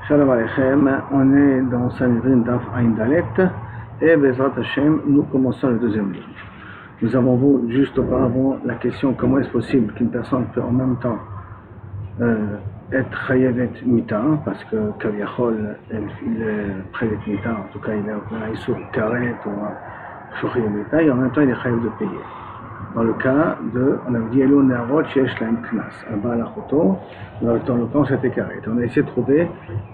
Shalom Aleichem, on est dans Sanhedrin Daf Ayin Dalet et Bezrat Hashem, nous commençons le deuxième livre. Nous avons vu juste auparavant la question comment est-ce possible qu'une personne peut en même temps être Chayevet Mita, parce que Kaviachol, il est Chayevet Mita, en tout cas il est un Issour Karet ou un Shochir Mita, et en même temps il est Chayev de payer. Dans le cas de, on avait dit Elon Neharot Sheyesh Laim Knas, Abba Alachoto, dans le temps c'était Karet. On a essayé de trouver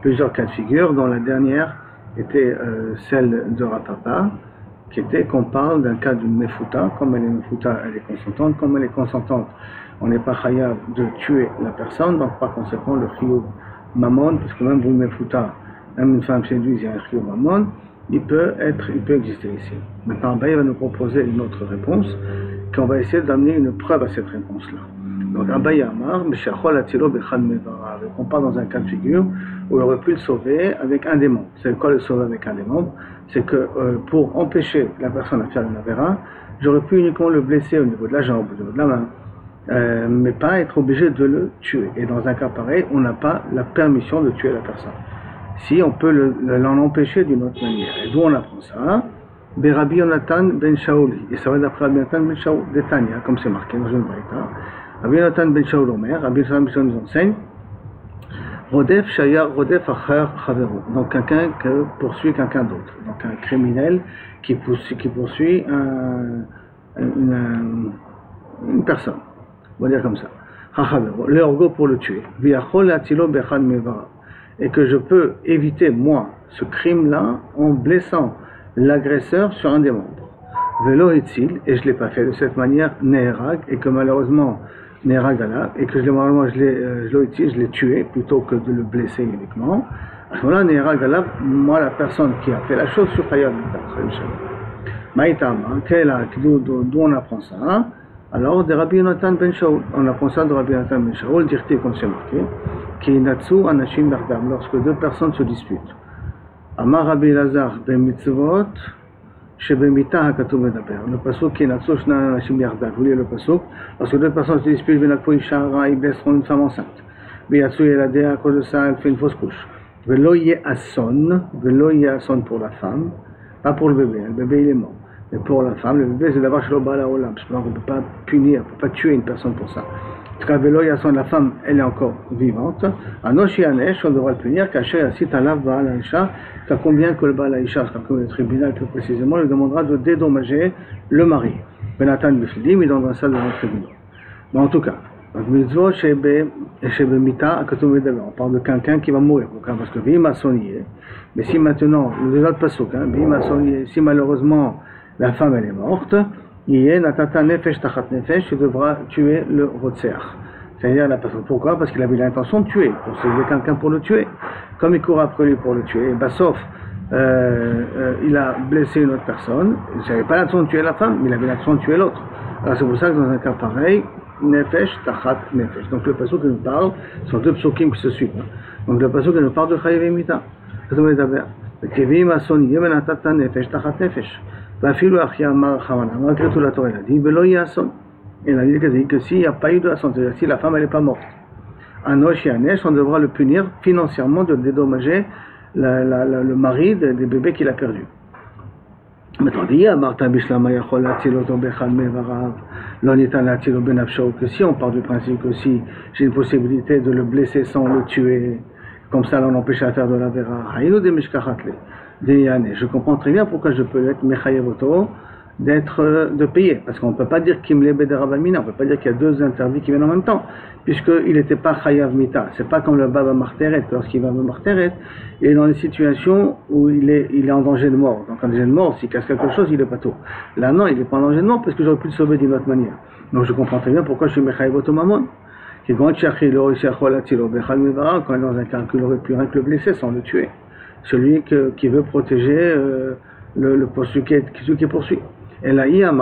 plusieurs cas de figure, dont la dernière était celle de Rapapa, qui était qu'on parle d'un cas d'une Mefuta, comme elle est Mefuta, elle est consentante, comme elle est consentante, on n'est pas chayav de tuer la personne, donc par conséquent le chiyuv Mammon, parce que même pour une Mefuta, même une femme séduite, il y a un chiyuv Mammon, il peut exister ici. Maintenant, Abaye va nous proposer une autre réponse, qu'on va essayer d'amener une preuve à cette réponse-là. Donc Abaye Amar, Meshachol Atzilo Bechad Mevara, on parle dans un cas de figure où il aurait pu le sauver avec un des membres. C'est quoi le sauver avec un des membres? C'est que pour empêcher la personne à faire une avera, j'aurais pu uniquement le blesser au niveau de la jambe, au niveau de la main, mais pas être obligé de le tuer. Et dans un cas pareil, on n'a pas la permission de tuer la personne. Si on peut l'en empêcher d'une autre manière. Et d'où on apprend ça? Rabbi Yonatan ben Shaul, et ça va d'après Rabbi Yonatan ben Shaul, de Tanya, comme c'est marqué dans une braïta. Rabbi Yonatan ben Shaul Omer, Rabbi Yonatan ben Shaul nous enseigne, Rodef Shayar Rodef Acher Chaveru, donc quelqu'un qui poursuit quelqu'un d'autre, donc un criminel qui poursuit une personne, on va dire comme ça. Le orgo pour le tuer. Viachol Atilo Bechad Mevara, et que je peux éviter, moi, ce crime-là en blessant l'agresseur sur un des membres. Velo etzil, et je ne l'ai pas fait de cette manière, Neherag, et que malheureusement, Neherag ala, et que je l'ai tué plutôt que de le blesser uniquement. À ce moment-là, Neherag ala, moi, la personne qui a fait la chose sur Chayav Mita, Maïtama, d'où on apprend ça? Alors, de Rabbi Yonatan ben Shaul, on apprend ça de Rabbi Yonatan ben Shaul, dirti comme c'est marqué, qui natsu anashim yardam, lorsque deux personnes se disputent. Amar Rabbi Elazar ben mitzvot shebemita hakatu medaber. Le pasuk qui natsu shna anashim yardam. Vous voyez le pasuk, lorsque deux personnes se disputent, venakfou ishara, ils blesseront une femme enceinte. Beyatsu yeladea, à cause de ça, elle fait une fausse couche. Velo yasson pour la femme, pas pour le bébé il est mort. Mais pour la femme, le bébé c'est d'avoir shloba la olam. On ne peut pas punir, on ne peut pas tuer une personne pour ça. En tout cas, Velo Yasson, la femme, elle est encore vivante. Anoshi Anesh, on devra le punir, Kaché Yasit Alav Baal Aisha, qu'à combien que le Baal Aisha, comme le tribunal plus précisément, lui demandera de dédommager le mari. Benatan Biflidim, il donnera ça devant le tribunal. Mais en tout cas, Mitzvot Shebe Mita Akatum Medaber, on parle de quelqu'un qui va mourir, parce que Bima Soniye, mais si maintenant, le autre pasuk, Bima Soniye, si malheureusement la femme elle est morte, tu devras tuer le Rotseach. C'est-à-dire la personne. Pourquoi? Parce qu'il avait l'intention de tuer, pour sauver quelqu'un pour le tuer. Comme il court après lui pour le tuer, sauf il a blessé une autre personne, il n'avait pas l'intention de tuer la femme, mais il avait l'intention de tuer l'autre. Alors c'est pour ça que dans un cas pareil, Nefesh, Tachat, Nefesh. Donc le pasuk qui nous parle, ce sont deux psukim qui se suivent. Donc le pasuk qui nous parle de Chayev Mita. Malgré tout, la Torah a dit, elle a dit que s'il n'y a pas eu de asson, c'est-à-dire si la femme elle n'est pas morte, Anosh et Anesh, on devra le punir financièrement de dédommager le mari des bébés qu'il a perdus. Maintenant, que si on part du principe que si j'ai une possibilité de le blesser sans le tuer, comme ça l'on empêche à faire de la vera, je comprends très bien pourquoi je peux être mechayevoto, de payer, parce qu'on ne peut pas dire kimle bederavamina, on ne peut pas dire qu'il y a deux interdits qui viennent en même temps, puisqu'il n'était pas chayav mita. C'est pas comme le baba marteret, lorsqu'il va marteret, il est dans une situation où il est en danger de mort. Donc en danger de mort, s'il casse quelque chose, il est pas tout. Là non, il n'est pas en danger de mort, parce que j'aurais pu le sauver d'une autre manière. Donc je comprends très bien pourquoi je suis mechayevoto mamon. Quand il est dans un cas qu'il aurait pu rien que le blesser sans le tuer. Celui qui veut protéger le poursuivi, celui qui poursuit. Et là, et là,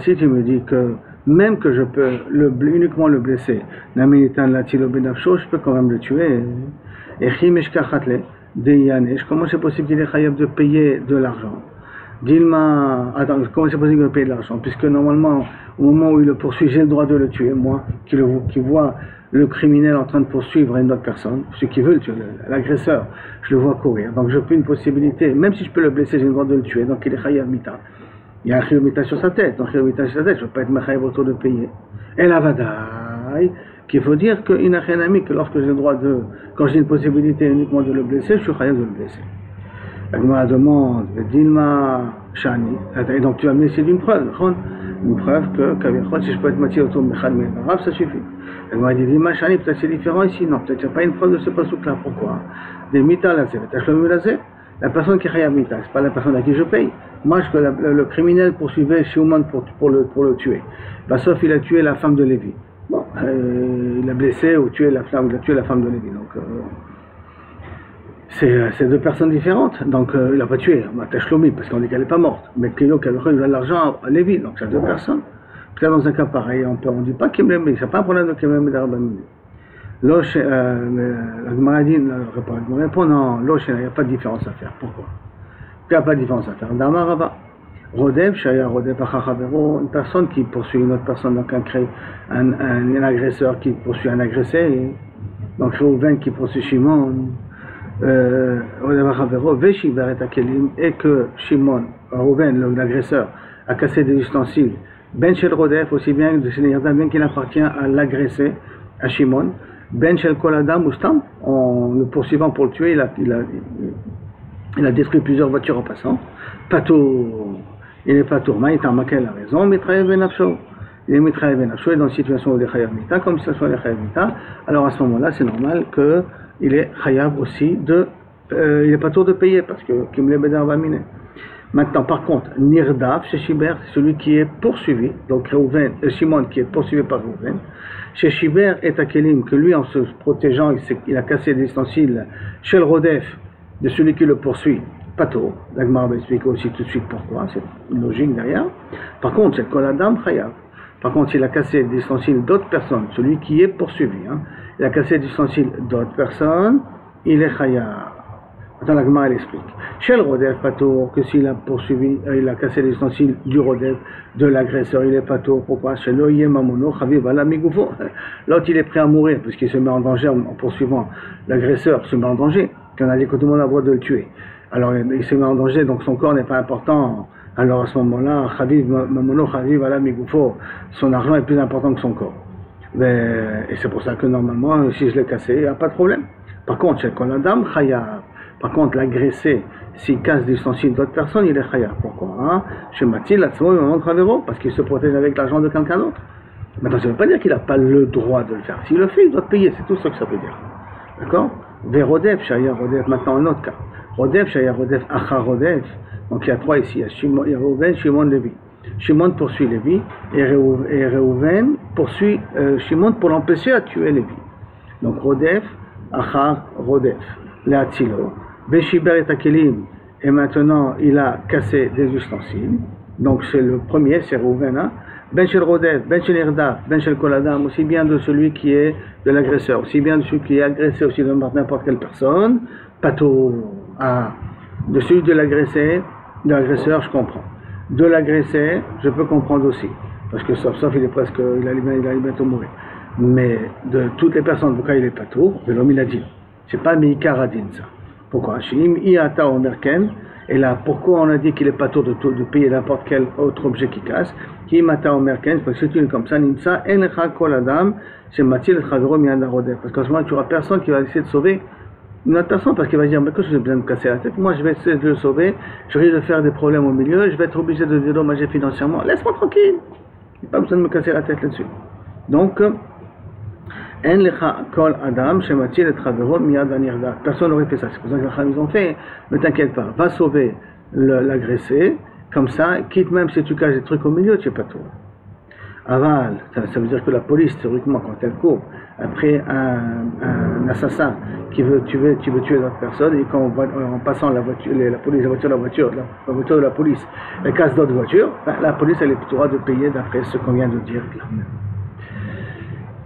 si tu me dis que même que je peux uniquement le blesser, je peux quand même le tuer. Et comment c'est possible qu'il ait chayav de payer de l'argent? Dilma, attends, comment c'est possible de payer de l'argent? Puisque normalement, au moment où il le poursuit, j'ai le droit de le tuer, moi, qui vois le criminel en train de poursuivre une autre personne, celui qui veut le tuer, l'agresseur, je le vois courir. Donc je peux une possibilité, même si je peux le blesser, j'ai le droit de le tuer, donc il est chayav mita. Il y a un chayav mita sur sa tête, donc chayav mita sur sa tête, je ne peux pas être machayav autour de payer. Et la vadaï, qu'il faut dire qu'il n'a rien à mis, que lorsque j'ai le droit de, quand j'ai une possibilité uniquement de le blesser, je suis chayav de le blesser. La Gemara demande, Dilma Shani, et donc tu as mis ici une preuve que, si je peux être moitié autour de Mechad Arabe, ça suffit. La Gemara dit, Dilma Shani, peut-être c'est différent ici, non, peut-être qu'il n'y a pas une preuve de ce pasouk-là, pourquoi? Des mita lazé, la personne qui est chayav mita, c'est pas la personne à qui je paye. Moi, le criminel poursuivait Shimon pour le tuer. Bah, sauf il a tué la femme de Lévi. Bon, il a blessé ou tué la femme de Lévi, donc... c'est deux personnes différentes, donc il n'a pas tué, Shlomi, parce qu'on dit qu'elle n'est pas morte, mais qu'il a de l'argent à Lévi, donc c'est deux personnes. Peut-être dans un cas pareil, on ne dit pas qu'il me c'est pas un problème de qu'il me la Gemara dit, répond non, il n'y a pas de différence à faire. Pourquoi? Il n'y a pas de différence à faire. Damarava, Rodev, Shaya Rodev, Achachavero, une personne qui poursuit une autre personne, donc un agresseur qui poursuit un agressé, donc Reuven qui poursuit Shimon. Et que Shimon, Reuven, l'agresseur, a cassé des ustensiles, Ben Shel Rodef, aussi bien bien qu'il appartient à l'agressé, à Shimon, Ben Shel Koladam Ustam, en le poursuivant pour le tuer, il a détruit plusieurs voitures en passant. Pato, il est pas tourma, il est en maquille, a raison, Mitraïev Ben Afsho. Il est Mitraïev Ben Afsho, et dans une situation où il est Chayav Mita, comme situation où il est Chayav Mita, alors à ce moment-là, c'est normal que il est chayav aussi il n'est pas tour de payer parce que Kimle Bedar va miner. Maintenant, par contre, Nirdaf chez Shiber, c'est celui qui est poursuivi, donc Shimon qui est poursuivi par Reuven. Chez Shiber et Akelim, que lui, en se protégeant, il a cassé des ustensiles chez le Rodef de celui qui le poursuit. Pas tôt. L'Agmar va expliquer aussi tout de suite pourquoi, c'est une logique derrière. Par contre, c'est Koladam chayav. Par contre, il a cassé des ustensiles d'autres personnes, celui qui est poursuivi, il a cassé des ustensiles d'autres personnes, il est chayav. Attends, la Gemara elle explique. Chez le Rodef, Patour, que s'il a poursuivi, il a cassé les ustensiles du Rodef, de l'agresseur, il est Patour. Pourquoi? Chez l'Oye Mamono, Chaviv Ala Migoufo. L'autre, il est prêt à mourir, puisqu'il se met en danger en poursuivant. L'agresseur se met en danger, qu'on a dit que tout le monde a le droit de le tuer. Alors, il se met en danger, donc son corps n'est pas important. Alors, à ce moment-là, Chaviv Mamono, Chaviv Ala Migoufo, son argent est plus important que son corps. Et c'est pour ça que normalement, si je l'ai cassé, il n'y a pas de problème. Par contre, chez Koladam, Chayav. Par contre, l'agressé, s'il casse des ustensiles d'autres personnes, il est chayav. Pourquoi? Chez Mathilde, parce qu'il se protège avec l'argent de quelqu'un d'autre. Maintenant, ça ne veut pas dire qu'il n'a pas le droit de le faire. S'il le fait, il doit payer. C'est tout ce que ça veut dire. D'accord? Verodef, Shaya Rodef. Maintenant, un autre cas. Rodef, Shaya Rodef, Acha Rodef. Donc, il y a trois ici. Il y a Reuven, Shimon, Lévi. Shimon poursuit Lévi et Reuven poursuit Shimon pour l'empêcher à tuer Lévi. Donc, Rodef, Acha Rodef. L'Atzilo. Beshiber et Akelim, et maintenant il a cassé des ustensiles. Donc c'est le premier, c'est Reuven. Ben Shel Rodef, Ben Shel Irdaf, Ben Shel Koladam, aussi bien de celui qui est de l'agresseur, aussi bien de celui qui est agressé, aussi de n'importe quelle personne. Pato, de celui de l'agresseur, je comprends. De l'agressé, je peux comprendre aussi. Parce que sauf il est presque, il a bientôt mourir. Mais de toutes les personnes, pourquoi il est pato, l'homme il a dit. C'est pas Meikar Adin ça. Pourquoi? Et là, pourquoi on a dit qu'il est pas tour de payer n'importe quel autre objet qui casse? Qui mata omerken, parce que c'est une comme ça, Ninsa, Encha Kol Adam, c'est Matil Chavero Mianda Rodef. Parce qu'en ce moment, tu auras personne qui va essayer de sauver une autre personne, parce qu'il va dire, mais que j'ai besoin de me casser la tête, moi je vais essayer de le sauver, je risque de faire des problèmes au milieu, je vais être obligé de dédommager financièrement. Laisse-moi tranquille. Il n'y a pas besoin de me casser la tête là-dessus. Donc, En lecha kol adam shematil et chavero miyad anirda. Personne n'aurait fait ça. C'est pour ça que les Chachamim ont fait. Ne t'inquiète pas, va sauver l'agressé. Comme ça, quitte même si tu caches des trucs au milieu, tu n'es pas tout. Aval, ça veut dire que la police, théoriquement, quand elle court après un assassin qui veut tuer d'autres personnes, et quand en passant la voiture de la police, elle casse d'autres voitures, la police elle est plutôt droit de payer d'après ce qu'on vient de dire là.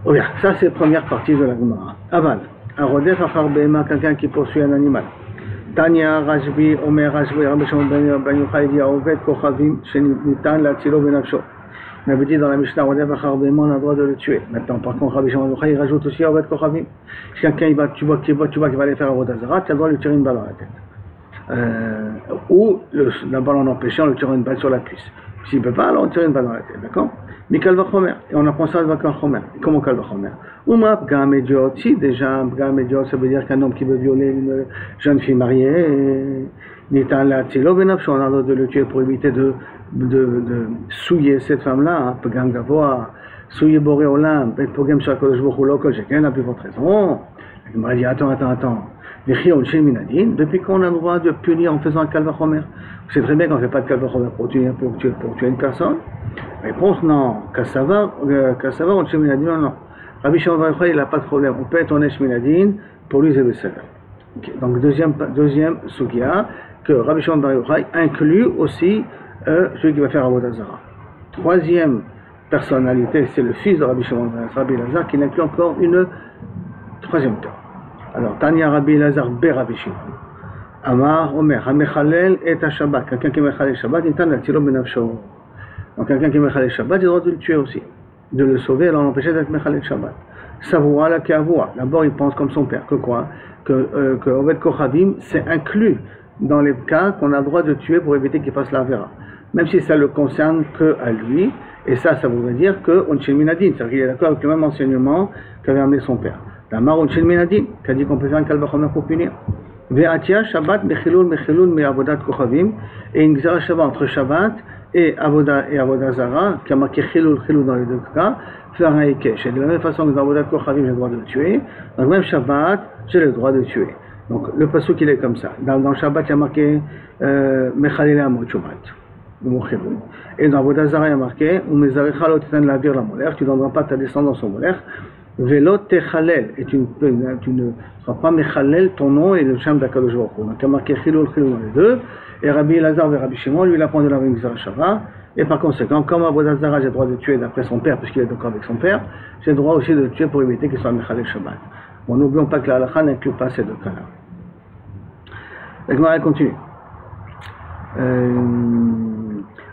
Regarde, ça c'est la première partie de la Gemara. Aval, un rodef achar behema, quelqu'un qui poursuit un animal. Tanya Rajbi, Omer Rajbi, Rabbi Shimon ben Yochai dit Ovet Kochavim, Shenitan Latilo Benafsho. On avait dit dans la Mishnah, on a le droit de le tuer. Maintenant, par contre, Rabbi Shimon ben Yochai rajoute aussi Ovet Kochavim. Si quelqu'un tu vois qu'il va aller faire un Vodazara, tu as le droit de lui tirer une balle dans la tête. Ou la balle en empêchant, le tirer une balle sur la cuisse. S'il ne peut pas, alors on tire une balle dans la tête, d'accord? Mais Kalvachomer, et on apprend ça de Kalvachomer. Comment Kalvachomer? Ouma, Pgam Idiot, si déjà, Pgam Idiot, ça veut dire qu'un homme qui veut violer une jeune fille mariée, Nitan la Tilo Benafsho, on a le droit de le tuer pour éviter de souiller cette femme-là, Pgam Gavoa, souiller Boré Olam, Pogem Shakodesh Bokhuloko, j'ai qu'un a plus votre raison. Il m'a dit, attends. Depuis qu'on a le droit de punir en faisant un Kalvachomer? C'est très bien qu'on ne fait pas de Kalvachomer pour tuer une personne. Réponse non. Kassava, on chez Minadin, non. Rabbi Shimon ben Yochai, il n'a pas de problème. On peut être en Minadin pour lui, c'est le seul. Donc, deuxième sugia, que Rabbi Shimon ben Yochai inclut aussi celui qui va faire Avodah Zara. Troisième personnalité, c'est le fils de Rabbi Shimon ben Yochai, Rabbi Lazar, qui inclut encore une troisième cas. Alors, Tanya Rabbi Lazar be Rabbi Shimon. Amar Omer, Hamechalel et Shabbat. Quelqu'un qui mechalel Shabbat, il t'en a tiré benafsho. Donc, quelqu'un qui mechalel Shabbat, il a le droit de le tuer aussi, de le sauver, alors l'empêcher d'être mechalel Shabbat. Savoua la kavoua. D'abord, il pense comme son père. Que quoi? Que Ovet Kochavim, c'est inclus dans les cas qu'on a le droit de tuer pour éviter qu'il fasse la vera. Même si ça ne le concerne qu'à lui, et ça voudrait dire qu'on chez Minadin, c'est-à-dire qu'il est d'accord avec le même enseignement qu'avait amené son père. La Mar on chez Minadin, qui a dit qu'on peut faire un Kalvachomer pour punir. Ve'atia Shabbat mechilul me avodat Kochavim, et une Gzara Shabbat entre Shabbat et Avodah Zara, qui a marqué chilul dans les deux cas, faire un Ekesh. Et de la même façon que dans Avodat Kochavim, j'ai le droit de le tuer, dans le même Shabbat, j'ai le droit de tuer. Donc le pasuk il est comme ça. Dans Shabbat, il y a marqué Mechalele Amot Shabbat. Et dans Avodah Zara, il y a marqué Umezarecha lo titan lavir la molaire, tu ne donneras pas ta descendance au molaire. Velo techalel, et tu ne seras pas mechalel ton nom et le Shem d'Akadosh Baruch Hu. Donc il y a marqué chilul dans les deux. Et Rabbi Lazar et Rabbi Shimon, lui, il apprend de la même Gzara Shava. Et par conséquent, comme Avodah Zara, j'ai le droit de tuer d'après son père, puisqu'il est d'accord avec son père, j'ai le droit aussi de le tuer pour éviter qu'il soit mechalel Shabbat. Bon, n'oublions pas que la halakha n'inclut pas ces deux cas-là. La Gemara continue.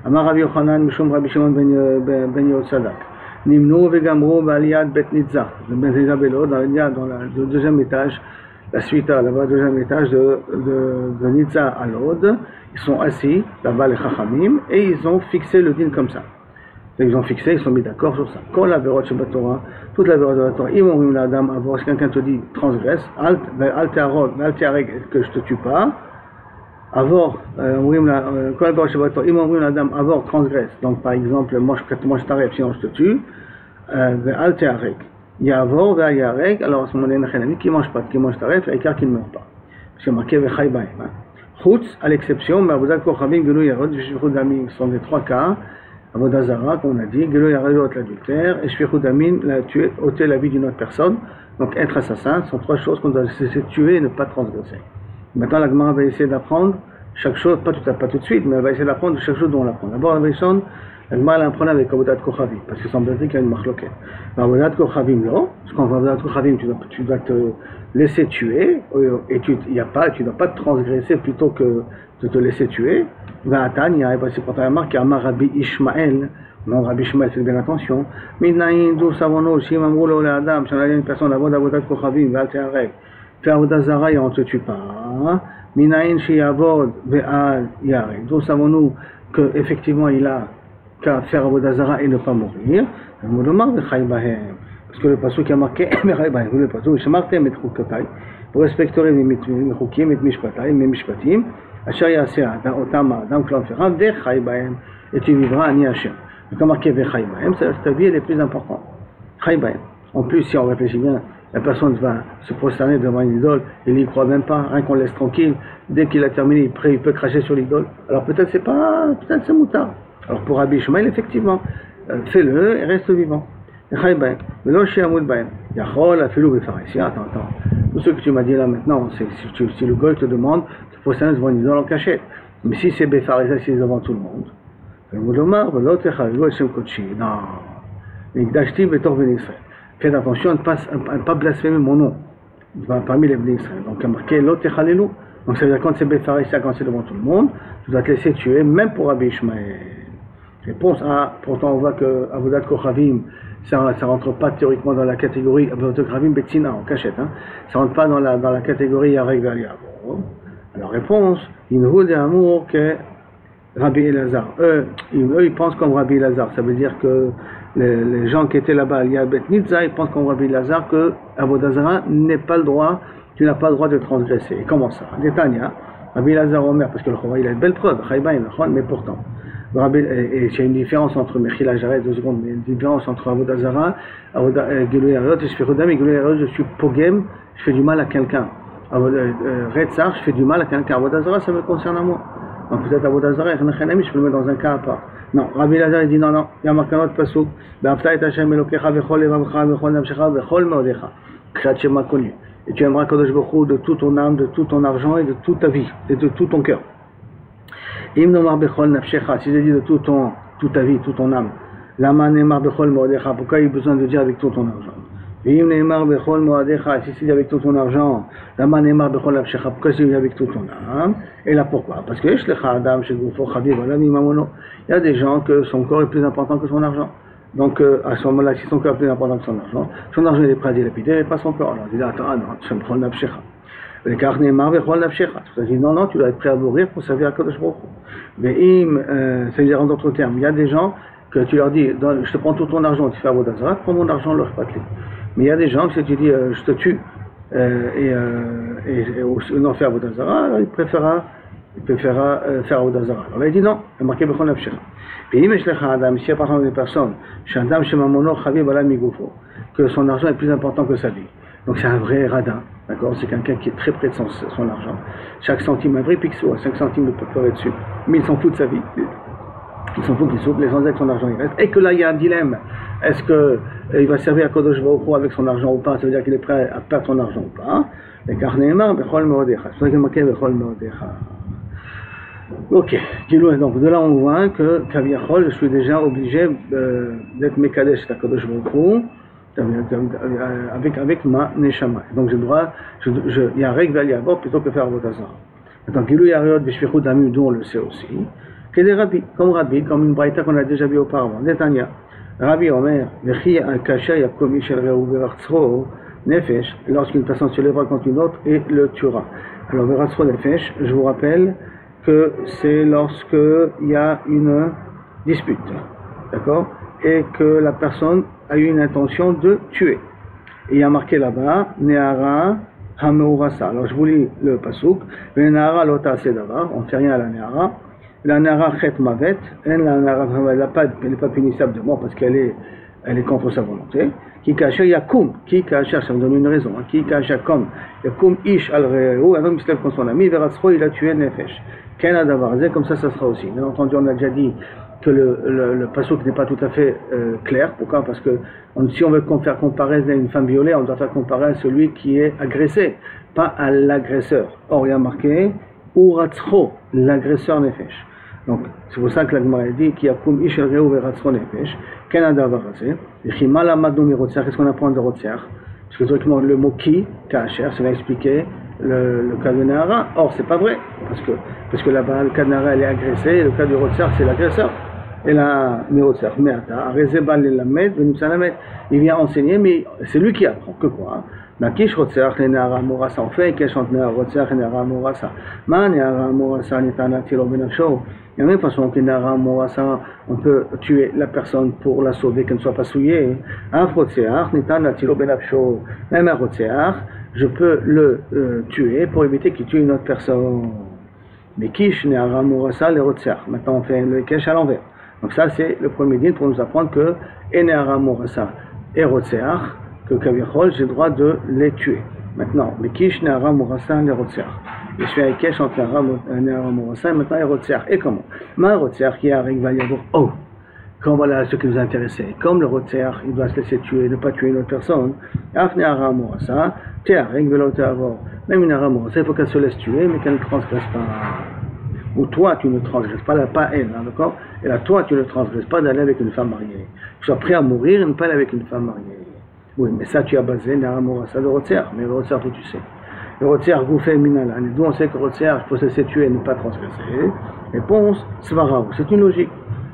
Amar Rabbi Yochanan, Mishum Rabbi Shimon ben Yosadak. Nimnu vegamru b'aliyat bet Nitza. Le Ben Nitza Belo, dans le deuxième étage, la suite là-bas, deuxième étage de Nitza à l'Aude. Ils sont assis, là-bas les Chachamim, et ils ont fixé le din comme ça. Ils ont fixé, ils sont mis d'accord sur ça. Quand la Verot Shabbat Torah, toute la Verot de la Torah, ils m'ont vu la dame avant, si quelqu'un te dit transgresse, altéareg, que je te tue pas, avant, quand la Verot Shabbat Torah, ils m'ont vu la dame avant, transgresse. Donc par exemple, moi je t'arrête, sinon je te tue, altéareg. Yavor, Vayareg, alors à ce moment-là, qui mange pas, qui mange t'arrête, l'écart qui ne meurt pas. C'est marqué Vechai Baim. Chutz, à l'exception, mais Avodat Kochavim, Gelo Yarod, Shvichut Damin, sont les trois cas. Avodah Zara, comme on a dit, Gelo Yarod, l'adultère, et Shvichut Damin, ôter la vie d'une autre personne. Donc être assassin, sont trois choses qu'on doit laisser tuer et ne pas transgresser. Maintenant, la Gemara va essayer d'apprendre chaque chose, pas tout de suite, mais elle va essayer d'apprendre chaque chose dont on l'apprend. D'abord, la Gemara l'apprend avec Avodat Kochavim, parce qu'il semblerait qu'il y a une marloquette. Mais Avodat Kochavim, non, parce qu'en Avodat Kochavim, tu dois te laisser tuer, et tu ne dois pas te transgresser plutôt que de te laisser tuer. Va'atan, il y a c'est pour la marque, il y a Rabbi Ishmael, non, Rabbi Ishmael, faites bien attention. Minaïn, d'où savons-nous, si Mamroulo le Adam, si on a une personne d'Avodat Kochavim, Va'altearek, fais Avodah Zara et on ne te tue pas. Minaïn, shi Yavod, Ve'al, Yarek, d'où savons-nous qu'effectivement il a qu'à faire Avodah Zara et ne pas mourir. Parce que le passage qui a marqué, le passage, il marqué vous respecterez mes mechukim, mes mishpatim, mes mishpatim, asher yaseh otam adam klam fera vechai bahem, et tu vivras ani Hashem. Donc, il a marqué vechai bahem, ta vie elle est plus importante. Chai bahem. En plus, si on réfléchit bien, la personne va se prosterner devant une idole, il n'y croit même pas, rien qu'on laisse tranquille. Dès qu'il a terminé, il peut cracher sur l'idole. Alors peut-être c'est moutard. Alors pour Rabbi Ishmael, effectivement, fais-le et reste vivant. Attends. Tout ce que tu m'as dit là maintenant, c'est si le goy te demande, il faut s'en devant une idole en cachette. Mais si c'est Béfarisa, c'est devant tout le monde. Non. Faites attention à ne pas blasphémer mon nom parmi les Bnei Israël. Donc il y a marqué l'Ot Echalelu. Donc ça veut dire quand c'est Befarisha, quand c'est devant tout le monde, tu dois te laisser tuer, même pour Rabbi Ishmael. Réponse A, pourtant on voit que Avodat Kochavim, ça ne rentre pas théoriquement dans la catégorie Avodat Kochavim Betsina, en cachette, hein. Ça ne rentre pas dans la catégorie Yarek Valia. Alors réponse, Inhu de Amour que Rabbi Elazar. Eux, ils pensent comme Rabbi Elazar. Ça veut dire que les gens qui étaient là-bas, il y a Bet Nitza, ils pensent comme Rabbi Elazar que Avodah Zara n'est pas le droit, tu n'as pas le droit de transgresser. Et comment ça? Netanya, Rabbi Elazar Omer, parce que le Chorah, il a une belle preuve, mais pourtant. Et il y a une différence entre Mechila, j'arrête 2 secondes, mais une différence entre Avodah Zara, Gilui Arayot, et je fais Rodam, et Gilui Arayot, je suis Pogem, je fais du mal à quelqu'un. Retzar, je fais du mal à quelqu'un. Avodah Zara, ça me concerne à moi. Donc peut-être Avodah Zara, je peux le mettre dans un cas à part. Non, Rabbi Elazar il dit non, il y a marqué un autre pasuk. Be'afta et Hashem Elokecha v'chol levavcha v'chol nafshecha v'chol meodecha. Kriyat Shema connu. Et tu aimeras Kadosh Baruch Hu de toute ton âme, de tout ton argent et de toute ta vie, et de tout ton cœur. Im nomar b'chol nafshecha, si je dis de toute ta vie, toute ton âme. Lama nemar b'chol meodecha, pourquoi il y a besoin de dire avec tout ton argent? Im nemar b'chol meodecha, si c'est avec tout ton argent. Lama nemar b'chol nafshecha, pourquoi c'est avec tout ton âme? Et là pourquoi? Parce que Shlecha Adam Shegufo Chaviv Adam Imamono. Il y a des gens que son corps est plus important que son argent. Donc à ce moment-là, si son corps est plus important que son argent il est prêt à dilapider et pas son corps. Alors il dit attends, non, je me prends le nafshecha. Le carnet mar b'chol nafshecha. Tu dis non, tu dois être prêt à mourir pour servir à Kadosh Baruch Hu. Mais c'est-à-dire en d'autres termes, il y a des gens que tu leur dis je te prends tout ton argent, tu fais Avodah Zara, prends mon argent, leur patrie. Mais il y a des gens que si tu dis je te tue et non faire Avodah Zara, il préférera faire Avodah Zara. Alors là il dit non, il est marqué b'chol nafshecha. Puis il si il y a par exemple des personnes, que son argent est plus important que sa vie. Donc c'est un vrai radin, d'accord? C'est quelqu'un qui est très près de son argent. Chaque centime, un vrai pixel, à 5 centimes de pleurer dessus. Mais il s'en fout de sa vie. Il s'en fout qu'il souffre, les gens avec son argent il reste. Et que là il y a un dilemme. Est-ce qu'il va servir à Kadosh Baruch Hu avec son argent ou pas? Ça veut dire qu'il est prêt à perdre son argent ou pas? Les carnémar, bechol meodecha. C'est pour ça qu'il est marqué bechol meodecha. Ok, donc de là on voit que Kaviachol, je suis déjà obligé d'être Mekadesh Kadosh Baruch Hu avec ma Neshama. Donc j'ai le droit, il y a un règle d'Aliabot plutôt que faire Avodah Zara. Maintenant, Gilui Arayot B'Shfichut Damim, d'où on le sait aussi, que des Rabbi, comme une braïta qu'on a déjà vu auparavant. Netanya, Rabbi Omer, Vechi Kasher Yakom Ishel Reu Veratzro Nefesh, lorsqu'une personne se lèvera contre une autre et le tuera. Alors Veratzro Nefesh, je vous rappelle que c'est lorsque il y a une dispute, d'accord, et que la personne a eu une intention de tuer. Et il y a marqué là-bas, Neara Hameurasa. Alors je vous lis le pasuk, Neara Lota Sedava, on ne fait rien à la Neara. La Neara Chet Mavet, elle n'est pas punissable de mort parce qu'elle est contre sa volonté. Qui cache Yakum, qui cache, ça me donne une raison, qui cache comme Yakum Ish al Reu, un homme qui se lève contre son ami, Veratzro, il a tué Nefesh. Comme ça sera aussi. Bien entendu, on a déjà dit que le pasuk n'est pas tout à fait clair. Pourquoi? Parce que si on veut faire comparer à une femme violée, on doit faire comparer à celui qui est agressé, pas à l'agresseur. Or, il y a marqué Uratzro, l'agresseur Nefesh. Donc, c'est pour ça que la Gemara dit qu'il y a Kum Ish el Reu Veratzro Nefesh. Quel est qu'est-ce qu'on apprend de Rotziach? Parce que théoriquement, le mot qui, Kacher, ça va expliquer le cas de Nehara. Or, c'est pas vrai, parce que là-bas, le cas de Nehara, elle est agressée, et le cas de Rotziach, c'est l'agresseur. Et là, Rotziach, Meata, Rezebal le Lamed, il vient enseigner, mais c'est lui qui apprend, que quoi? Makish Rotziach, le Nehara Morasa, on fait, qu'est-ce chante Nehara Rotziach, le Nehara Morasa. Ma Nehara Morasa, Netana Tilo Benafsho. De la même façon que Nehara Morasa, on peut tuer la personne pour la sauver, qu'elle ne soit pas souillée. Un Rotziach, Netana Tilo Benafsho. Même un Rotziach, je peux le tuer pour éviter qu'il tue une autre personne. Mais Kish, Nehara Morasa, le Rotziach. Maintenant, on fait le Kesh à l'envers. Donc ça, c'est le premier din pour nous apprendre que Nehara Morasa et Rotziach, que Kaviachol, j'ai le droit de les tuer. Maintenant, mais Kish, Nehara Morasa, le Rotziach. Je fais un Kesh entre Nehara Morasa et maintenant le Rotziach. Et comment? Ma Rotziach qui arrive va y avoir. Oh! Comme voilà ce qui nous intéressait. Comme le Rotziach, il doit se laisser tuer, ne pas tuer une autre personne. Af Nehara Morasa, Te'arek velo te'avor. Même une Nehara Morasa, il faut qu'elle se laisse tuer, mais qu'elle ne transgresse pas. Ou toi, tu ne transgresses pas, pas elle, hein, d'accord? Et là, toi, tu ne transgresses pas d'aller avec une femme mariée. Tu sois prêt à mourir et ne pas aller avec une femme mariée. Oui, mais ça, tu as basé Nehara Morasa, le Rotziach, mais le Rotziach, tu sais. Rotzer Goufé Minala. D'où on sait que Rotzer, il faut se laisser tuer et ne pas transgresser. Réponse, Svaraou. C'est une logique.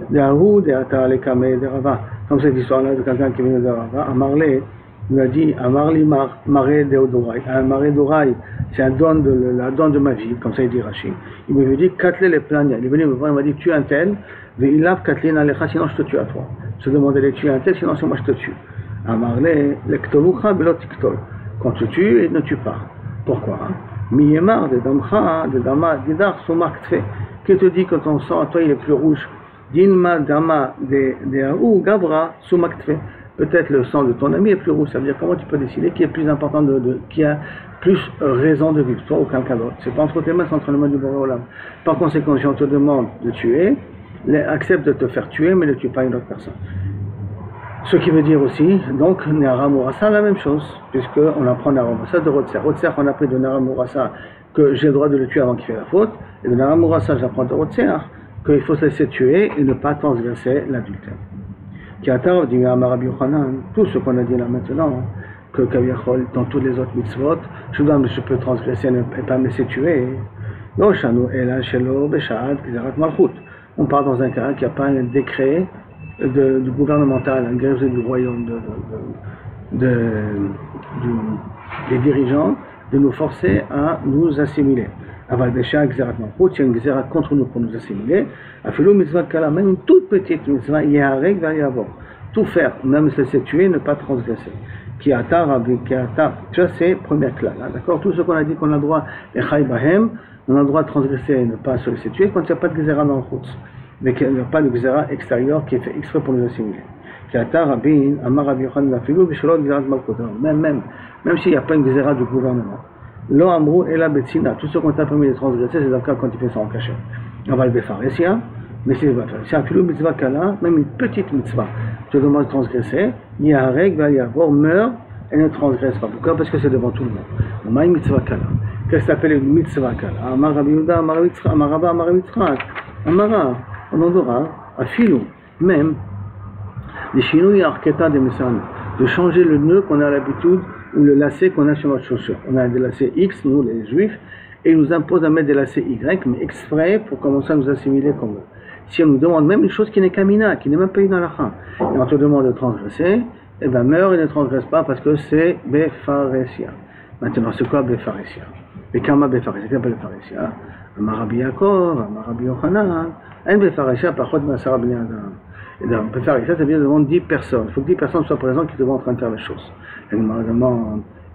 Des Harou, des Ata, les Kamé, des Rava. Comme cette histoire-là de quelqu'un qui vient de Rava, Amarlé, il a dit Amarli Maré Deodorai. Un Maré Dorai, c'est un don la don de ma vie, comme ça il dit Rachid. Il me dit Katlé les plania. Il est venu me voir, il m'a dit tue un tel, Veilav Katlé Nalecha, sinon je te tue à toi. Je te demandais de tuer un tel, sinon c'est moi je te tue. Amarlé, Lektolucha Belotiktol. Quand tu tues, ne tue pas. Pourquoi? Miyemar de Damcha, de Dama, Didar, Somak Tfe. Qui te dit que ton sang à toi il est plus rouge? Dinma Dama de Aou, Gavra, Somak Tfe. Peut-être le sang de ton ami est plus rouge, ça veut dire comment tu peux décider qui est plus important, qui a plus raison de vivre, toi ou quelqu'un d'autre. C'est pas entre tes mains, c'est entre les mains du Boré Olam. Par conséquent, si on te demande de tuer, accepte de te faire tuer, mais ne tue pas une autre personne. Ce qui veut dire aussi, donc, Nehara Mourassa, la même chose, puisqu'on apprend Nehara Mourassa de Rotzer. Rotzer, on a appris de Nehara Mourassa que j'ai le droit de le tuer avant qu'il fasse la faute, et de Nehara Mourassa, j'apprends de Rotzer qu'il faut se laisser tuer et ne pas transgresser l'adultère. Kiatar dit à Rabbi Yochanan, tout ce qu'on a dit là maintenant, que Kaviachol, dans tous les autres mitzvot, je peux transgresser et pas me laisser tuer. On part dans un cas qui n'a pas un décret du gouvernemental, un grève du royaume des dirigeants, de nous forcer à nous assimiler. Aval Bécha, Xerat Malchut, il y a une Xerat contre nous pour nous assimiler. Afilou mitzvah kala, même une toute petite mitzvah, Yaharek va y avoir. Tout faire, même se laisser tuer, ne pas transgresser. Kiata, Rabbi, Kiata. Ça, c'est première classe. D'accord? Tout ce qu'on a dit qu'on a le droit, Echai Bahem, on a le droit de transgresser et ne pas se laisser tuer quand il n'y a pas de Xerat dans le Chutz. Mais qu'il n'y a pas de Xerat extérieur qui est fait exprès pour nous assimiler. Kiata, Rabbi, Amar Rabbi Yochanan, Afilou, Bishalot, Xerat Malchut. Même s'il n'y a pas une Xerat du gouvernement. Lo amrou et la betsina, tout ce qu'on t'a permis de transgresser, c'est dans le cas quand tu fais ça en cachette. On va le befaresia, mais c'est befaresia. Tu le mitzvah kala, même une petite mitzvah, tu te demandes de transgresser, il y a un règle, va y avoir, meurt et ne transgresse pas. Pourquoi? Parce que c'est devant tout le monde. On a une mitzvah kala. Qu'est-ce que tu appelles une mitzvah kala? Amar Rabbi Yehuda, Amar Yitzchak, Amar Rabba, Amar Yitzchak, Amara, on en aura, à filou, même, les chinouilles arketa des messages, de changer le nœud qu'on a l'habitude ou le lacet qu'on a sur notre chaussure. On a des lacets X, nous les juifs, et ils nous imposent à mettre des lacets Y, mais exprès pour commencer à nous assimiler comme eux. Si on nous demande même une chose qui n'est qu'amina, qui n'est même pas une halakha, et on te demande de transgresser, eh bien meurs et ne transgresse pas parce que c'est befaresia. Maintenant, c'est quoi befaresia? Bekama befaresia, qu'est-ce qu'on appelle befaresia? Amar Rabbi Yaakov, Amar Rabbi Yochanan, un befaresia pachot masara bnei adam. Et donc, befaresia, ça veut dire devant 10 personnes. Il faut que 10 personnes soient présentes qui devant en train de faire les choses.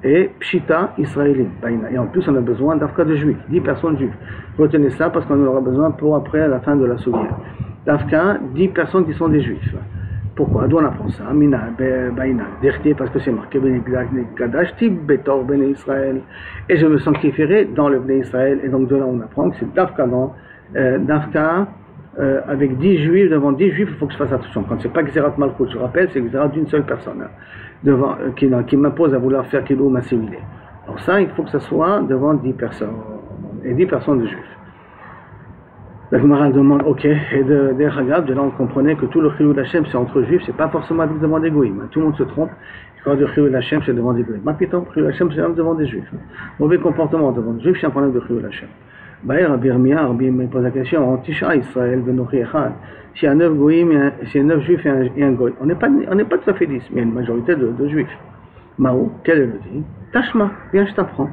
Et Pshita israélite. Et en plus, on a besoin d'Afka de juifs, 10 personnes juives. Retenez ça parce qu'on en aura besoin pour après, à la fin de la Souvière. D'Afka, 10 personnes qui sont des juifs. Pourquoi? D'où on apprend ça? Mina, Baïna, Derté, parce que c'est marqué Gadashti, Betor, Bene Israël. Et je me sanctifierai dans le Bene Israël. Et donc de là, on apprend que c'est D'Afka, avec 10 juifs, devant 10 juifs, il faut que je fasse attention. Quand c'est pas Xerat Malchut, je rappelle, c'est Xerat d'une seule personne, qui m'impose à vouloir faire Kilou m'assimiler. Alors ça, il faut que ça soit devant 10 personnes, et 10 personnes de juifs. La Gemara demande, ok, et de Hagab, de là on comprenait que tout le Chilou d'Hachem c'est entre juifs, c'est pas forcément devant des goïms. Tout le monde se trompe, quand le Chilou d'Hachem c'est devant des goïms. Maintenant, Chilou d'Hachem c'est même devant des juifs. Mauvais comportement devant des juifs, c'est un problème de Chilou d'Hachem. Rabbi me pose la question, en Tisha Israël, Benochi Echad, s'il y a 9 goïms, s'il y a 9 juifs et un goïm, on n'est pas tout à fait 10, mais il y a une majorité de juifs. Mao, quel est le dit? Tashma, viens, je t'apprends.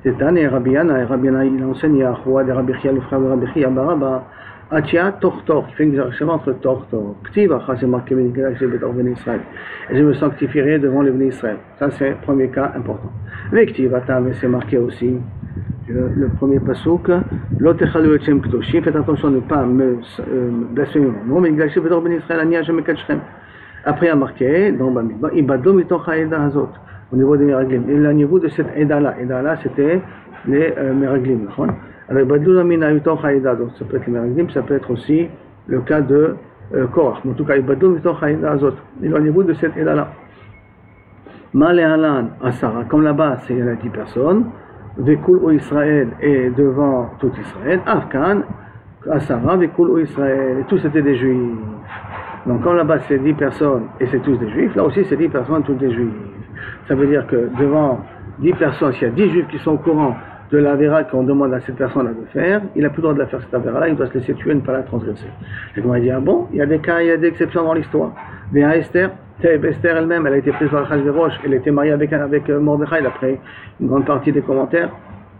C'est un et Rabbi Yana, il enseigne à Choua de Rabbi Chia, le frère de Rabbi Chia, Baraba, Atia, Tortor, qui fait une exagération entre Tortor, Ktiva, c'est marqué, Ben Israël. Et je me sanctifierai devant le Ben Israël. Ça, c'est le premier cas important. Avec Ktiva, c'est marqué aussi. Le premier pasuk, l'otechalu etchem kdoshim, faites attention de ne pas me blasphémer mon nom, mais gâchez bedor ben Israël, ani hashem ekadshchem. Après, il y a marqué, dans Bamidbar, ibadlo mitoch ha'eda hazot, au niveau des meraglim. Et au niveau de cette eda-là, c'était les meraglim, d'accord? Alors, ibadlo lamina mitoch ha'eda, donc ça peut être les meraglim, ça peut être aussi le cas de Korach. En tout cas, ibadlo mitoch ha'eda hazot. Et au niveau de cette eda-là, Maléhalan, Asara, comme là-bas, il y a 10 personnes, Vekul o Israël et devant tout Israël, Afkan, Asara, Vekul o Israël, et tous étaient des juifs. Donc quand là-bas c'est 10 personnes et c'est tous des juifs, là aussi c'est 10 personnes, tous des juifs. Ça veut dire que devant 10 personnes, s'il y a 10 juifs qui sont au courant de la vera qu'on demande à cette personne-là de faire, il n'a plus le droit de la faire cette vera-là, il doit se laisser tuer et ne pas la transgresser. Et on va dire, ah bon, il y a des cas, il y a des exceptions dans l'histoire. Mais à Esther, Esther elle-même, elle a été prise par Achashverosh, elle était mariée avec Mordechai, d'après une grande partie des commentaires.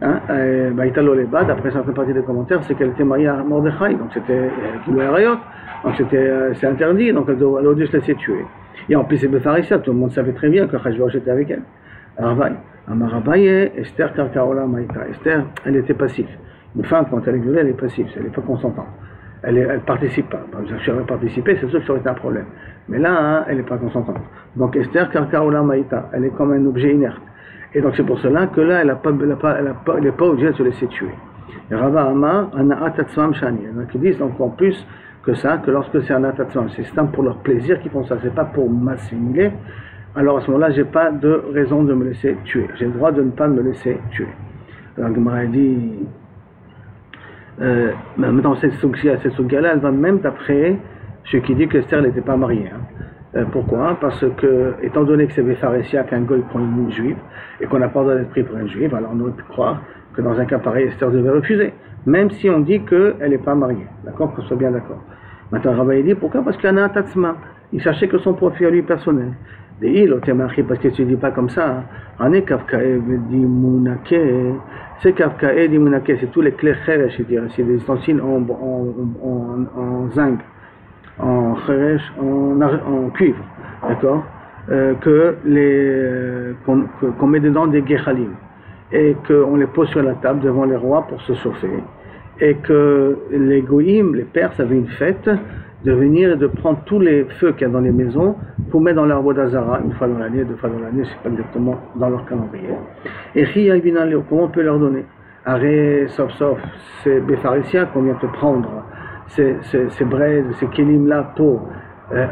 Hein, d'après certaines parties des commentaires, c'est qu'elle était mariée à Mordechai, donc c'était donc c'est interdit, donc elle aurait dû se laisser tuer. Et en plus, c'est Befarissia, tout le monde savait très bien que Achashverosh était avec elle. Amarabaye, Esther Karkaola Maïta. Esther, elle était passive. Une femme, quand elle est violée, elle est passive, elle n'est pas consentante. Elle ne participe pas. Si elle avait participé, c'est sûr que ça aurait été un problème. Mais là, hein, elle n'est pas consentante. Donc Esther Karkaola Maïta, elle est comme un objet inerte. Et donc c'est pour cela que là, elle n'est pas obligée de se laisser tuer. Et Rava Amar, Ana'at Atzmam Shani. Il y en a qui disent encore plus que ça, que lorsque c'est Ana'at Atzmam, c'est pour leur plaisir qu'ils font ça, c'est pas pour m'assimiler. Alors à ce moment-là, j'ai pas de raison de me laisser tuer. J'ai le droit de ne pas me laisser tuer. Alors Gemara dit, maintenant cette souga-là, elle va même d'après ce qui dit que Esther n'était pas mariée. Hein. Pourquoi? Parce que, étant donné que c'est Befarissia qu'un goy prend une juive et qu'on n'a pas le droit d'être pris pour une juive, alors on aurait pu croire que dans un cas pareil, Esther devait refuser, même si on dit qu'elle n'est pas mariée. D'accord? Qu'on soit bien d'accord. Maintenant, Rabbi dit pourquoi? Parce qu'il y en a un tatsma. Il cherchait que son profit à lui personnel. Des îles, parce que tu ne dis pas comme ça. C'est Kafkae Dimunake, c'est tous les clés cheresh, je dirais. C'est des ustensiles en zinc, en cheresh, en cuivre, d'accord, qu'on met dedans des gechalim et qu'on les pose sur la table devant les rois pour se chauffer. Et que les goïms, les Perses, avaient une fête de venir et de prendre tous les feux qu'il y a dans les maisons pour mettre dans leur Vodazara, une fois dans l'année, 2 fois dans l'année, je ne sais pas exactement dans leur calendrier. Et comment on peut leur donner? Arrêt, sauf, c'est Befarissia qu'on vient te prendre ces braises, ces kélim-là pour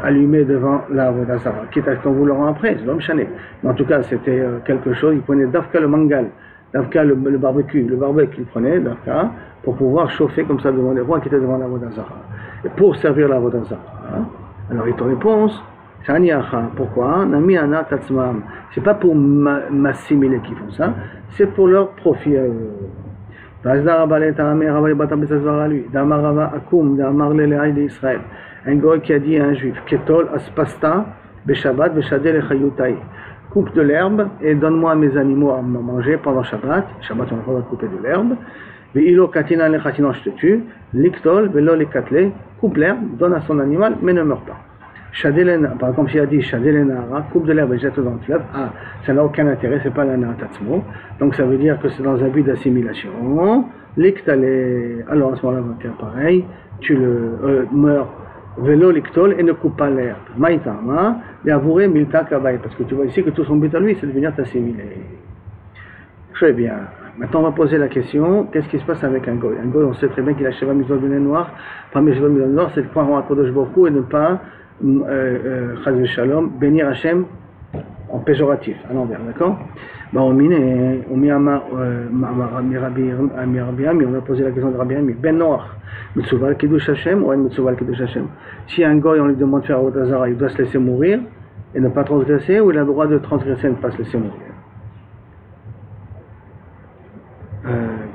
allumer devant la Vodazara. Quitte à ce qu'on vous le rend après, c'est l'homme chané. Mais en tout cas, c'était quelque chose, ils prenaient d'Afka le mangal, d'Afka le barbecue, ils prenaient d'Afka pour pouvoir chauffer comme ça devant les rois qui étaient devant la Vodazara. Et pour servir la Vodazara. Alors, il te réponse, pourquoi? C'est pas pour m'assimiler qu'ils font ça, c'est pour leur profit à eux. Un goy qui a dit à un juif, Ketol aspasta beshabbat beshadeh lechayutai. Coupe de l'herbe et donne-moi mes animaux à manger pendant Shabbat. Shabbat, on a pas couper de l'herbe. Ve'ilo katina lechatina, je te tue. Liktol velo lekatle, coupe l'herbe, donne à son animal, mais ne meurt pas. Par exemple, s'il a dit Shadelenara, coupe de l'herbe et jette dans le fleuve, ça n'a aucun intérêt, c'est pas la Na'atatzmo. Donc ça veut dire que c'est dans un but d'assimilation. Liktale, alors à ce moment-là, c'est pareil, tu le meurs, vélo liktol et ne coupe pas l'herbe. Maïtama, et avoué milta kabaï, parce que tu vois ici que tout son but à lui, c'est de venir t'assimiler. Très bien. Maintenant, on va poser la question, qu'est-ce qui se passe avec un goy? Un goy, on sait très bien qu'il a Sheva Mitzvot Bnei Noach. Parmi les Sheva Mitzvot Bnei Noach, c'est de croire en Akadosh Baruch Hu et ne pas Chaz v'Shalom, bénir Hachem en péjoratif, à l'envers, d'accord? On a posé la question de Rabbi Ami, Ben Noach, Mitzuval Kiddush Hachem ou un Mitzuval Kiddush Hachem? Si un goy, on lui demande de faire Avodah, il doit se laisser mourir et ne pas transgresser, ou il a le droit de transgresser et ne pas se laisser mourir?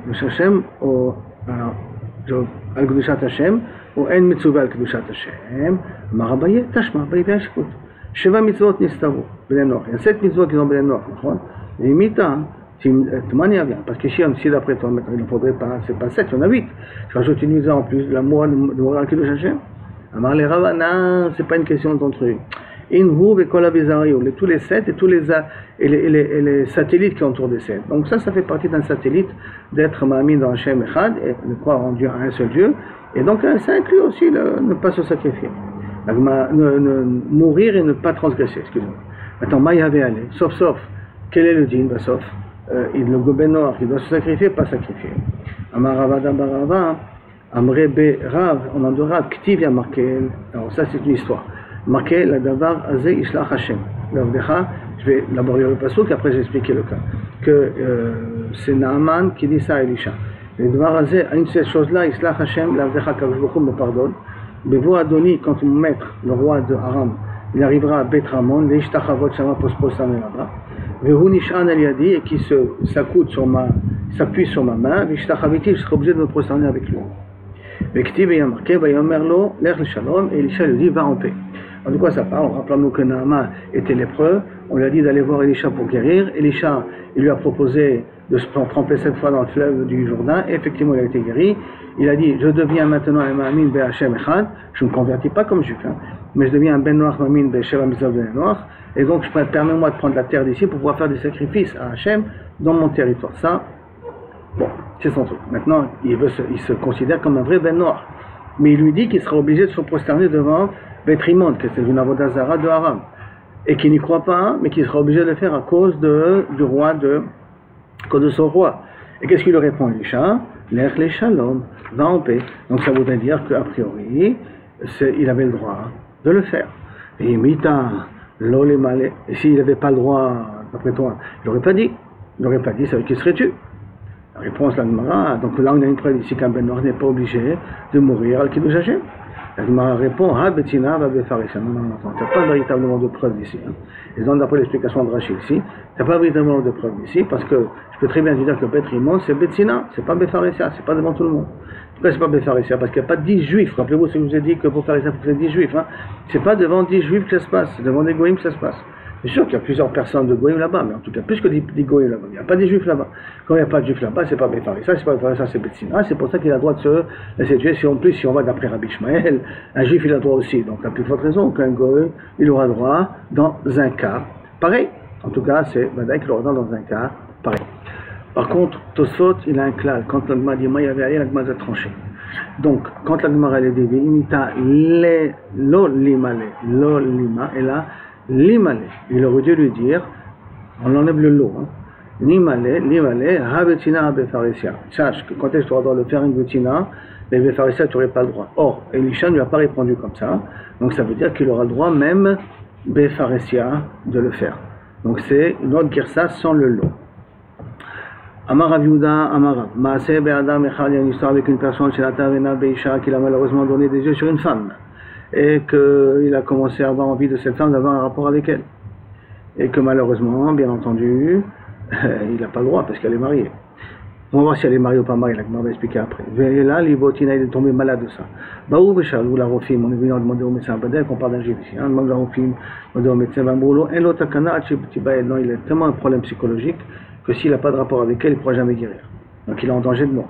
Hashem, ou Al-Kedushat Hashem, ou En Mitzvah Al-Kedushat Hashem, Marabaye, Tashma, Baye, écoute. Sheva Mitzvot Nistavu, Bnei Noach. Il y a 7 mitzvot qui sont Bnei Noach, limita, Tmania vient, parce que si d'après toi, il ne faudrait pas, c'est pas 7, il y en a 8. Tu rajoutes une mitzvah en plus, l'amour de mourir Al-Kedush Hashem. Amar les Rava, non, c'est pas une question de ton truc. Inhu vekola bezarayo, tous les 7 et tous les satellites qui entourent des 7. Donc ça fait partie d'un satellite d'être ma'amin dans Hashem Echad et de croire en Dieu, à un seul Dieu. Et donc ça inclut aussi ne pas se sacrifier. Mourir et ne pas transgresser, excusez-moi. Maintenant, Maïhavé aller, sauf, quel est le din? Sauf, le goben noir, il doit se sacrifier, pas sacrifier. Amaravada barava, amrebe rav, on en dira, ktiv a marqué, alors ça c'est une histoire. Marqué la davar azé ishlach Hashem. Je vais d'abord lire le pasuk, après j'ai expliqué le cas. Que c'est Naaman qui dit ça à Elisha. Le davar azé, une de ces choses-là, ishlach Hashem, l'avdecha kadosh baruch hu me pardonne. Bevo Adoni, quand mon maître, le roi de Aram, il arrivera à Bet Ramon, les Ishtachavot Shama Posposan là-bas. Vehunishan al-yadi, et qui s'appuie sur ma main, Vishtachaviti, je serai obligé de me prosterner avec lui. Vektiv, il y a marqué, Vayomerlo, l'Ech le Shalom, et Elisha lui dit, va en paix. Alors, de quoi ça parle? Rappelons-nous que Naaman était lépreux, on lui a dit d'aller voir Elisha pour guérir. Elisha, il lui a proposé de se tremper 7 fois dans le fleuve du Jourdain, et effectivement, il a été guéri. Il a dit, je deviens maintenant un Ma'amin Be'Hashem Echad, je ne me convertis pas comme juif, hein, mais je deviens un Ben Noach Ma'amin Be'Sheva Mitzvot Ben Noach, et donc permets-moi de prendre la terre d'ici pour pouvoir faire des sacrifices à Hachem dans mon territoire. Ça, bon, c'est son truc. Maintenant, il se considère comme un vrai Ben Noach, mais il lui dit qu'il sera obligé de se prosterner devant Beth Rimon, que c'est une avodah zara de Aram, et qui n'y croit pas, mais qui sera obligé de le faire à cause du roi de son roi. Et qu'est-ce qu'il lui répond, Elisha? L'Ech le Shalom, va en paix. Donc ça voudrait dire qu'a priori, il avait le droit de le faire. Et Mita, l'Ole Malé, et s'il n'avait pas le droit, d'après toi, il n'aurait pas dit. Il n'aurait pas dit, ça veut dire qu'il serait tué. La réponse, la Gemara, donc là on a une preuve ici qu'un Ben Noach n'est pas obligé de mourir al Kiddush Hashem. La Gemara répond, Ha Betina va Befarissa. Non, tu n'as pas véritablement de preuve ici. Hein. Et donc d'après l'explication de Rachid ici, tu n'as pas véritablement de preuve ici, parce que je peux très bien te dire que Beth Rimon c'est Betina, c'est pas Befarissa, c'est pas devant tout le monde. Pourquoi c'est pas Befarissa? Parce qu'il n'y a pas 10 juifs. Rappelez-vous ce que je vous ai dit que pour faire ça, il faut que c'est 10 juifs. Hein. C'est pas devant 10 juifs que ça se passe, c'est devant des goïms que ça se passe. C'est sûr qu'il y a plusieurs personnes de goïm là-bas, mais en tout cas plus que des goïm là-bas. Il n'y a pas des juifs là-bas. Quand il n'y a pas de juifs là-bas, c'est pas Befarissa, c'est pas Befarissa, c'est Betsina. C'est pour ça qu'il a le droit de se laisser tuer. Si on va d'après Rabbi Ishmael, un juif il a le droit aussi. Donc la plus forte raison qu'un goïm, il aura droit dans un cas pareil. En tout cas, c'est Badaï qu'il aura dans un cas pareil. Par contre, Tosfot, il a un klal. Quand l'Agma dit moi, il y avait allé, l'Agma a tranché. Donc, quand l'Agma elle est dit, imita lo lima, et là, limale, il aurait dû lui dire, on enlève le lot, hein. Limale, ha betina ha befarissia. Sache que quand est-ce que tu auras le droit de faire une betina, mais befarissia, tu n'aurais pas le droit. Or, Elisha ne lui a pas répondu comme ça, donc ça veut dire qu'il aura le droit même befarissia de le faire. Donc c'est une autre girsa sans le lot. Amar Rav Yehuda, Amar Maaseh be'adam echad, il y a une histoire avec une personne chez la Tavena Beisha qui a malheureusement donné des yeux sur une femme. Et qu'il a commencé à avoir envie de cette femme d'avoir un rapport avec elle. Et que malheureusement, bien entendu, il n'a pas le droit parce qu'elle est mariée. On va voir si elle est mariée ou pas mariée, la Gemara va expliquer après. Et là, l'Ivotina, il est tombé malade de ça. Baou Béchalou, la Rofim, on est venu demander au médecin, qu'on parle d'un juif ici. On demande la Rofim, on demande au médecin, non, il a tellement un problème psychologique que s'il n'a pas de rapport avec elle, il ne pourra jamais guérir. Donc il est en danger de mort.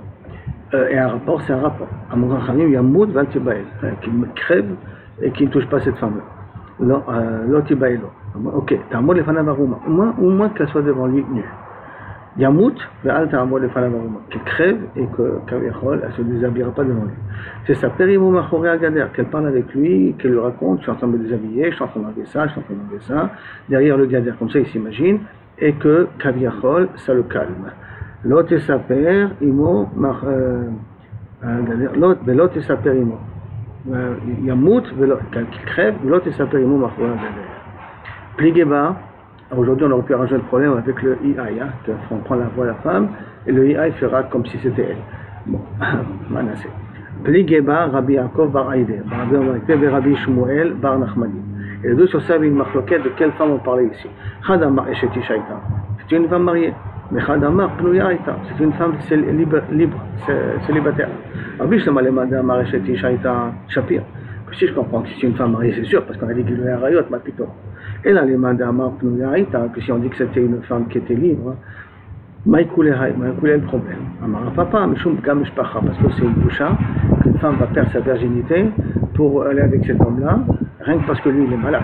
Et un rapport, c'est un rapport. À mon grand Khanim, il y a Moud Valtibael, qui crève et qui ne touche pas cette femme-là. L'Otibaelo. Ok, t'as un mot de Fanavaruma. Au moins qu'elle soit devant lui nue. Yamout, t'as un mot de Fanavaruma. Qui crève et que Kaviachol, elle ne se déshabillera pas devant lui. C'est sa périmou Machoré Agader, qu'elle parle avec lui, qu'elle lui raconte, je suis en train de me déshabiller, je suis en train d'enlever ça, je suis en train d'enlever ça. Derrière le Gader, comme ça, il s'imagine. Et que Kaviachol, ça le calme. L'autre s'appelle Imo, l'autre s'appelle Imo. Yamout, qui crève, l'autre s'appelle Imo Machoré Agader. Pligeba, aujourd'hui on aurait pu arranger le problème avec le IAI, hein, on prend la voix de la femme et le IAI fera comme si c'était elle. Bon, Manassé. Pligeba, Rabbi Yaakov bar Aïdé, Rabbi Shmuel bar Nachmani. Et les deux sur ça, il y a une marloquette de quelle femme on parlait ici. Chadamar Esheti Shaita, c'est une femme mariée. Mais Chadamar Pnuya Aïta, c'est une femme libre, célibataire. Rabbi Shmuel Madamar Esheti Shaita Shapir. Si je comprends que c'est une femme mariée, c'est sûr, parce qu'on a dit qu'il y avait un rayot, ma plutôt. Et là, les mandamar Pnuyaïta, que si on dit que c'était une femme qui était libre, maïkoulé le problème. Amara papa, mishum gamishpacha, parce que c'est une boucha, qu'une femme va perdre sa virginité pour aller avec cet homme-là, rien que parce que lui, il est malade.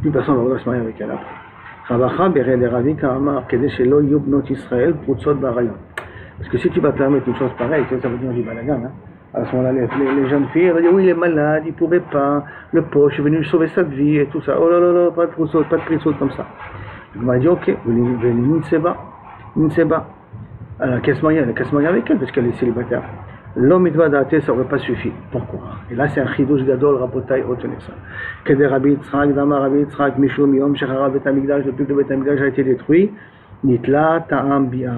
Plus personne ne va vouloir se marier avec elle après. Chavacha, Béré, les Ravi, Karamar, Kedeshelo, Yubnot Israël, Prutsot, Barayon. Parce que si tu vas permettre une chose pareille, ça veut dire du balagan, hein. À ce moment-là, les jeunes filles, elles vont dire oui, il est malade, il ne pouvait pas, le pauvre, je suis venu sauver sa vie et tout ça. Oh là là, pas de prison comme ça. Il m'a dit ok, une seba. Alors, qu'est-ce qu'il y a avec elle, parce qu'elle est célibataire. L'homme, il doit dater, ça n'aurait pas suffi. Pourquoi? Et là, c'est un chidouche gadol, rabotai, retenez ça. Que des Rabbi Yitzhak, Dama Rabbi Yitzhak, Mishum, Yom, Shechara, Bet Amigdash, depuis que le Bet Amigdash a été détruit, Nitla, Ta'am, Bia.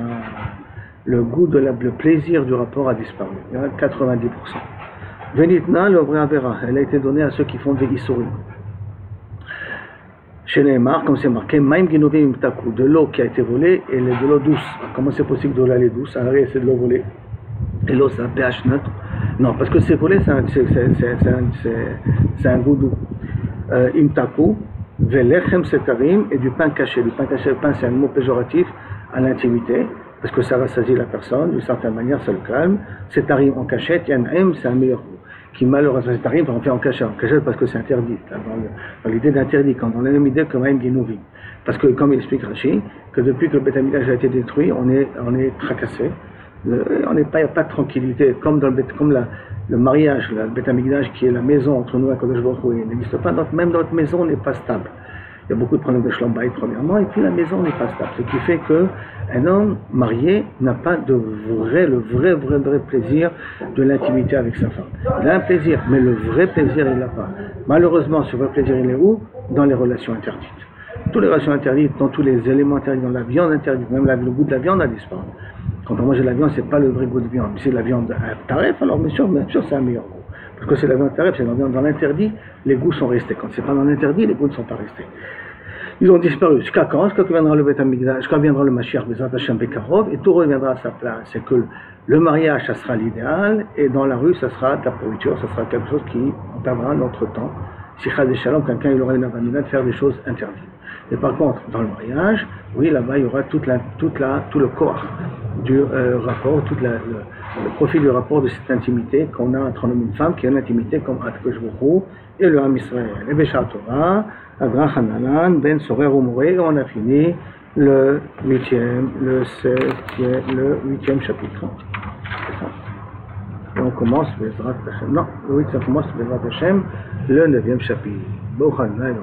Le goût le plaisir du rapport a disparu. Il y a 90%. Venitna, l'Ovre Avera, elle a été donnée à ceux qui font des Issourim. Chez Neymar, comme c'est marqué, Maïm Ginovim Imtaku, de l'eau qui a été volée et de l'eau douce. Comment c'est possible de l'eau aller douce? Alors, c'est de l'eau volée. Et l'eau, c'est un pH neutre. Non, parce que c'est volé, c'est un goût doux. Imtaku, Velechem Setarim, et du pain caché. Du pain caché, le pain, c'est un mot péjoratif à l'intimité, parce que ça rassasie la personne, d'une certaine manière, ça le calme. Setarim en cachette, Yan'im, c'est un meilleur goût. Qui malheureusement, Setarim, on fait en cachette parce que c'est interdit. Dans l'idée d'interdit, quand on a la même idée que Maïm Ginovim. Parce que, comme il explique Rashi, que depuis que le Beth Amikdash a été détruit, on est tracassé. On n'est pas, il n'y a pas de tranquillité, comme le mariage, le Beth Amikdash qui est la maison entre nous et Kadosh Baruch Hu, il n'existe pas, même notre maison n'est pas stable. Il y a beaucoup de problèmes de Shalom Bayit premièrement, et puis la maison n'est pas stable, ce qui fait qu'un homme marié n'a pas le vrai plaisir de l'intimité avec sa femme. Il a un plaisir, mais le vrai plaisir il l'a pas. Malheureusement, ce vrai plaisir il est où? Dans les relations interdites. Toutes les relations interdites, dans tous les éléments interdits, dans la viande interdite, même le goût de la viande a disparu. Quand on mange de la viande, c'est pas le vrai goût de viande. Si c'est de la viande taref, alors bien sûr c'est un meilleur goût. Parce que c'est la viande taref, c'est dans l'interdit, les goûts sont restés. Quand c'est pas dans l'interdit, les goûts ne sont pas restés. Ils ont disparu. Jusqu'à quand? Jusqu'à quand viendra le Beth Amikdash, jusqu'à viendra le Mashiach Bezrat Hashem Bekarov, et tout reviendra à sa place. C'est que le mariage, ça sera l'idéal, et dans la rue, ça sera de la pourriture, ça sera quelque chose qui perdra notre temps. Si Chaz et Shalom, quelqu'un il aurait une avanimité de faire des choses interdites. Et par contre, dans le mariage, oui, là-bas, il y aura tout le corps du rapport, le profil du rapport de cette intimité qu'on a entre un homme et une femme, qui est une intimité comme Akadosh Baruch Hu et le Ham Israël. Et Béchar Torah, Adra Hananan, Ben Sorer Umoré, et on a fini le huitième chapitre. C'est ça. Et on commence, Bezrat Hashem. Non, oui, ça commence, Bezrat Hashem, le 9e chapitre. Amen.